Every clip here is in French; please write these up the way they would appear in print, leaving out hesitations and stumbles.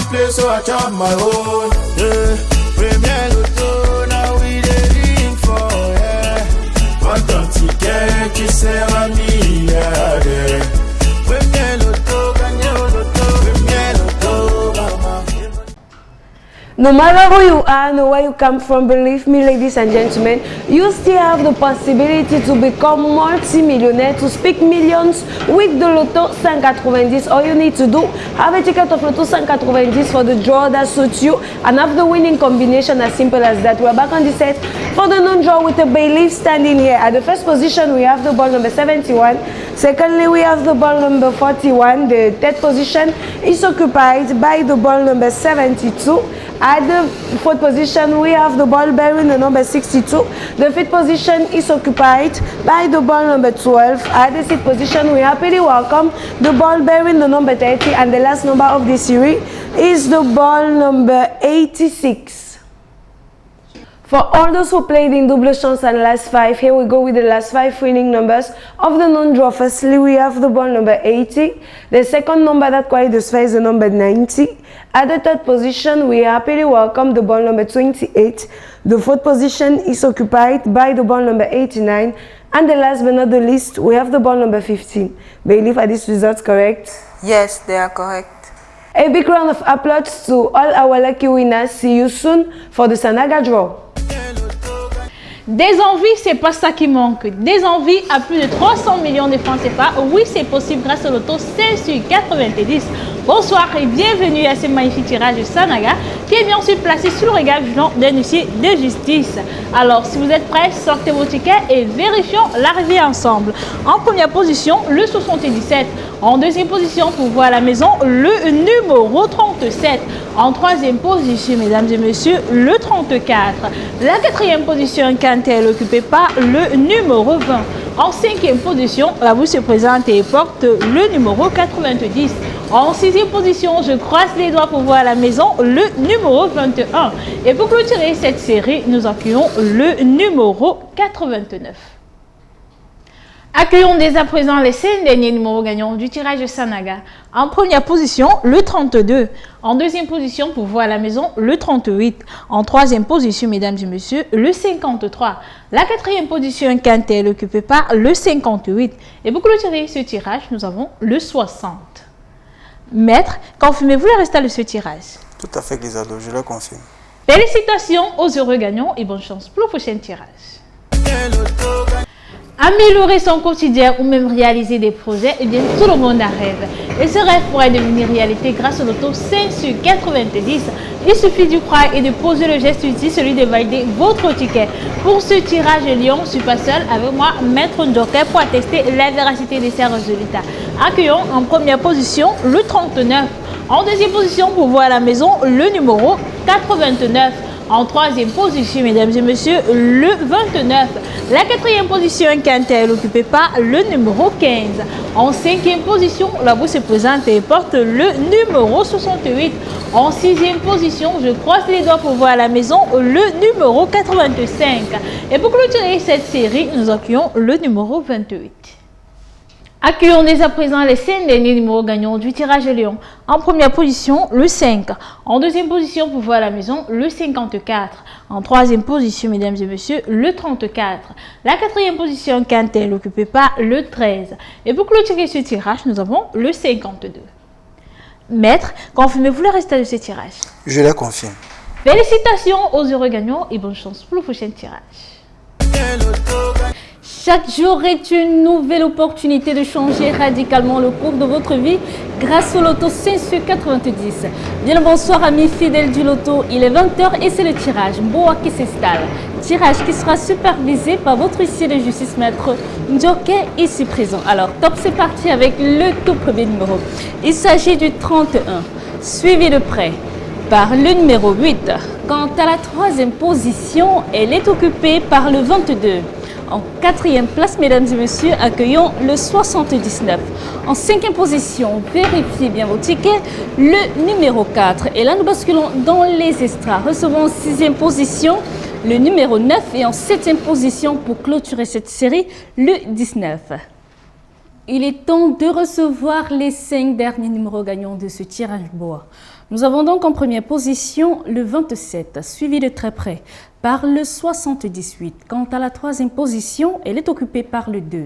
play, so I chop my own. Yeah. Premier Loto, now we dey for, yeah. What don't ticket, qui sert à milliardaire. Premier Loto, gagné au loto, Premier Loto, mama. No matter who you are, no where you come from, believe me, ladies and gentlemen, you still have the possibility to become multi-millionaire, to speak millions with the Lotto 190. All you need to do, have a ticket of Lotto 190 for the draw that suits you and have the winning combination, as simple as that. We're back on the set for the non-draw with a bailiff standing here. At the first position, we have the ball number 71. Secondly, we have the ball number 41. The third position is occupied by the ball number 72. At the fourth position, we have the ball bearing the number 62. The fifth position is occupied by the ball number 12. At the sixth position, we happily welcome the ball bearing the number 30. And the last number of this series is the ball number 86. For all those who played in double chance and last five, here we go with the last five winning numbers of the non-draw. Firstly, we have the ball number 80. The second number that qualifies is the number 90. At the third position, we happily welcome the ball number 28. The fourth position is occupied by the ball number 89. And the last but not the least, we have the ball number 15. Bailiff, are these results correct? Yes, they are correct. A big round of applause to all our lucky winners. See you soon for the Sanaga draw. Des envies, c'est pas ça qui manque. Des envies à plus de 300 millions de francs CFA. Oui, c'est possible grâce au loto 16 sur 90. Bonsoir et bienvenue à ce magnifique tirage de Sanaga qui est bien sûr placé sous le regard vigilant d'un huissier de justice. Alors, si vous êtes prêts, sortez vos tickets et vérifions l'arrivée ensemble. En première position, le 77. En deuxième position, pour voir à la maison, le numéro 37. En troisième position, mesdames et messieurs, le 34. La quatrième position, quand elle est occupée par le numéro 20. En cinquième position, la boue se présente et porte le numéro 90. En sixième position, je croise les doigts pour voir à la maison le numéro 21. Et pour clôturer cette série, nous accueillons le numéro 89. Accueillons dès à présent les 5 derniers numéros gagnants du tirage de Sanaga. En première position, le 32. En deuxième position, pour voir à la maison, le 38. En troisième position, mesdames et messieurs, le 53. La quatrième position, quand elle est occupée par le 58. Et pour clôturer ce tirage, nous avons le 60. Maître, confirmez-vous le résultat de ce tirage? Tout à fait, Glisado, je le confirme. Félicitations aux heureux gagnants et bonne chance pour le prochain tirage. Améliorer son quotidien ou même réaliser des projets, eh bien tout le monde a rêve. Et ce rêve pourrait devenir réalité grâce au loto 5 sur 90. Il suffit d'y croire et de poser le geste utile, celui de valider votre ticket. Pour ce tirage Lyon, je ne suis pas seul avec moi, Maître Joker, pour attester la véracité des ces résultats. Accueillons en première position le 39. En deuxième position, pour voir à la maison, le numéro 89. En troisième position, mesdames et messieurs, le 29. La quatrième position, quand elle est occupée par le numéro 15. En cinquième position, la boue se présente et porte le numéro 68. En sixième position, je croise les doigts pour voir à la maison le numéro 85. Et pour clôturer cette série, nous accueillons le numéro 28. Accueillons dès à présent les 5 derniers numéros gagnants du tirage Lyon. En première position, le 5. En deuxième position, pour voir à la maison, le 54. En troisième position, mesdames et messieurs, le 34. La quatrième position, quand elle est occupée par le 13. Et pour clôturer ce tirage, nous avons le 52. Maître, confirmez-vous le résultat de ce tirage? Je le confirme. Félicitations aux heureux gagnants et bonne chance pour le prochain tirage. Chaque jour est une nouvelle opportunité de changer radicalement le cours de votre vie grâce au loto 5 sur 90. Bien le bonsoir amis fidèles du loto, il est 20h et c'est le tirage Boa qui s'installe. Tirage qui sera supervisé par votre huissier de justice maître Joker ici présent. Alors top, c'est parti avec le tout premier numéro. Il s'agit du 31, suivi de près par le numéro 8. Quant à la troisième position, elle est occupée par le 22. En quatrième place, mesdames et messieurs, accueillons le 79. En cinquième position, vérifiez bien vos tickets, le numéro 4. Et là, nous basculons dans les extras. Recevons en sixième position le numéro 9 et en septième position pour clôturer cette série, le 19. Il est temps de recevoir les 5 derniers numéros gagnants de ce tirage bois. Nous avons donc en première position le 27, suivi de très près par le 78. Quant à la troisième position, elle est occupée par le 2.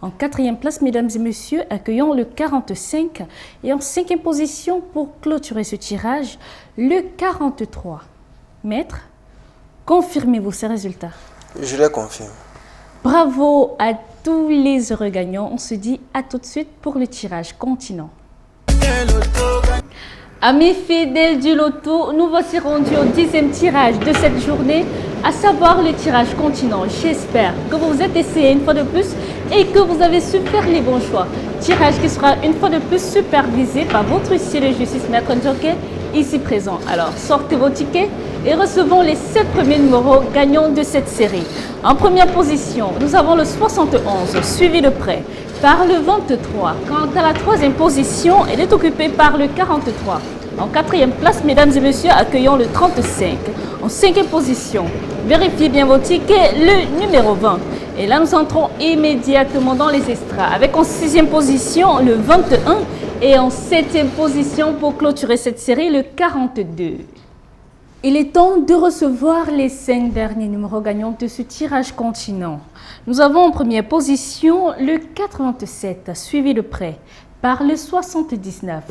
En quatrième place, mesdames et messieurs, accueillons le 45. Et en cinquième position, pour clôturer ce tirage, le 43. Maître, confirmez-vous ces résultats? Je les confirme. Bravo à tous les heureux gagnants. On se dit à tout de suite pour le tirage continent. Amis fidèles du loto, nous voici rendus au 10e tirage de cette journée, à savoir le tirage continent. J'espère que vous vous êtes essayé une fois de plus et que vous avez su faire les bons choix. Tirage qui sera une fois de plus supervisé par votre huissier de justice, Maître Joker, ici présent. Alors sortez vos tickets et recevons les 7 premiers numéros gagnants de cette série. En première position, nous avons le 71, suivi de près par le 23. Quant à la troisième position, elle est occupée par le 43. En quatrième place, mesdames et messieurs, accueillons le 35. En cinquième position, vérifiez bien vos tickets, le numéro 20. Et là, nous entrons immédiatement dans les extras avec en sixième position le 21 et en septième position pour clôturer cette série, le 42. Il est temps de recevoir les 5 derniers numéros gagnants de ce tirage continent. Nous avons en première position le 87, suivi de près par le 79.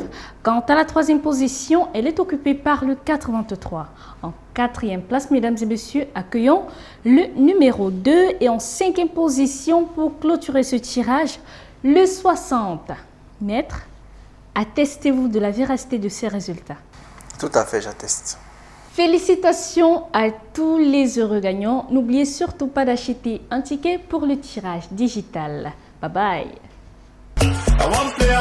Quant à la troisième position, elle est occupée par le 83. En quatrième place, mesdames et messieurs, accueillons le numéro 2 et en cinquième position pour clôturer ce tirage, le 60. Maître, attestez-vous de la véracité de ces résultats? Tout à fait, j'atteste. Félicitations à tous les heureux gagnants. N'oubliez surtout pas d'acheter un ticket pour le tirage digital. Bye bye. I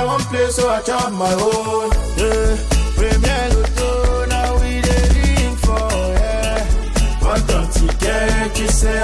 want play, so I chop my own. Yeah. Premier Loto, now we dey ring for, yeah. What don't you get, you say